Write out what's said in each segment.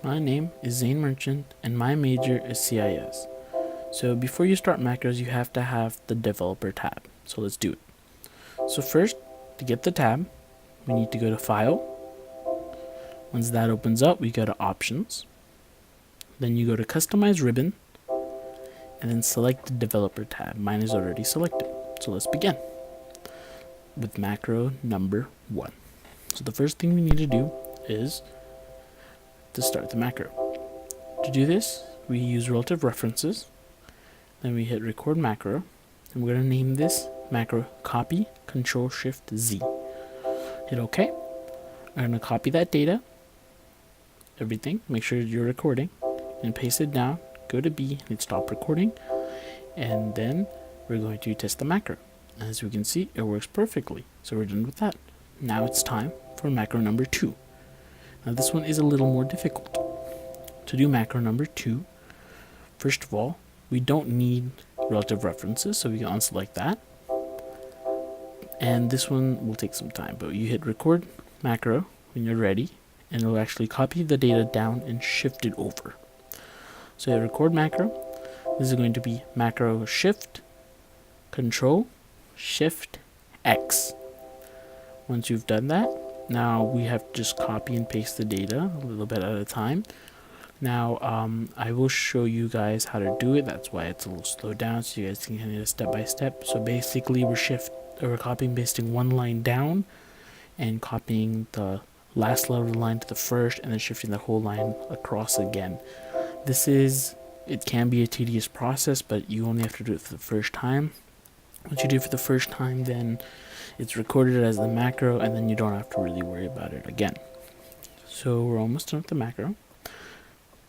My name is Zane Merchant and my major is CIS. So before you start macros, you have to have the developer tab. So let's do it. So first, to get the tab, we need to go to File. Once that opens up, we go to Options. Then you go to Customize Ribbon and then select the developer tab. Mine is already selected. So let's begin with macro number 1. So the first thing we need to do is to start the macro. To do this, we use relative references. Then we hit record macro, and we're going to name this macro copy Control Shift Z. Hit OK. I'm going to copy that data, everything, make sure you're recording, and paste it down. Go to B, hit stop recording, and then we're going to test the macro. As we can see, it works perfectly. So we're done with that. Now it's time for macro number 2. Now this one is a little more difficult. To do macro number 2, first of all, we don't need relative references, so we can unselect that. And this one will take some time, but you hit record macro when you're ready, and it'll actually copy the data down and shift it over. So hit record macro. This is going to be macro shift, control, shift, X. Once you've done that, now we have to just copy and paste the data a little bit at a time. Now I will show you guys how to do it. That's why it's a little slowed down, so you guys can kind of step by step. So basically we're copying pasting one line down and copying the last letter of the line to the first, and then shifting the whole line across again. It can be a tedious process, but you only have to do it for the first time. Once you do it for the first time, then it's recorded as the macro, and then you don't have to really worry about it again. So we're almost done with the macro.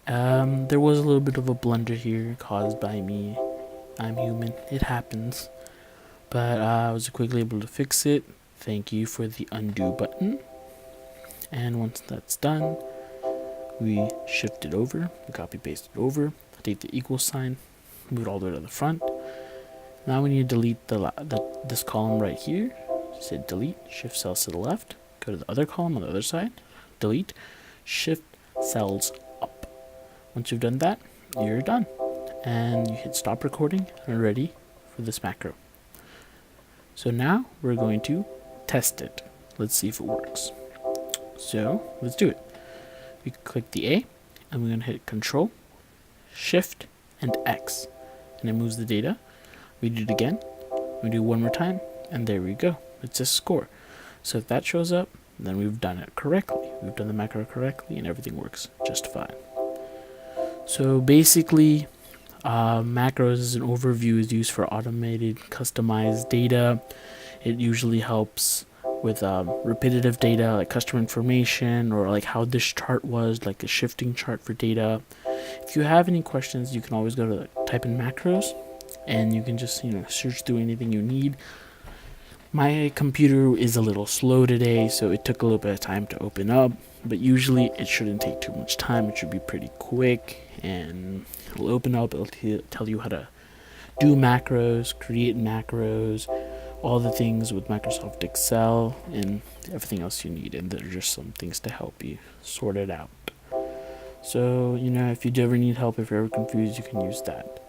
There was a little bit of a blunder here caused by me. I'm human, it happens. But I was quickly able to fix it. Thank you for the undo button. And once that's done, we shift it over, we copy paste it over, take the equal sign, move it all the way to the front. Now we need to delete this column right here. Just hit delete, shift cells to the left, go to the other column on the other side, delete, shift cells up. Once you've done that, you're done. And you hit stop recording and are ready for this macro. So now we're going to test it. Let's see if it works. So let's do it. We click the A, and we're going to hit Control, Shift, and X. And it moves the data. We do it again. We do it one more time, and there we go. It's a score. So if that shows up, then we've done it correctly. We've done the macro correctly, and everything works just fine. So basically, macros as an overview is used for automated, customized data. It usually helps with repetitive data like customer information, or like how this chart was, like a shifting chart for data. If you have any questions, you can always go to type in macros, and you can just search through anything you need. My computer is a little slow today, so it took a little bit of time to open up, but usually it shouldn't take too much time. It should be pretty quick, and it'll open up. It'll tell you how to do macros, create macros, all the things with Microsoft Excel, and everything else you need. And there are just some things to help you sort it out. So, if you ever need help, if you're ever confused, you can use that.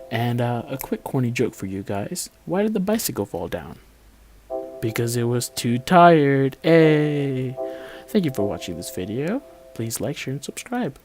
And a quick corny joke for you guys. Why did the bicycle fall down? Because it was too tired. Hey! Thank you for watching this video. Please like, share, and subscribe.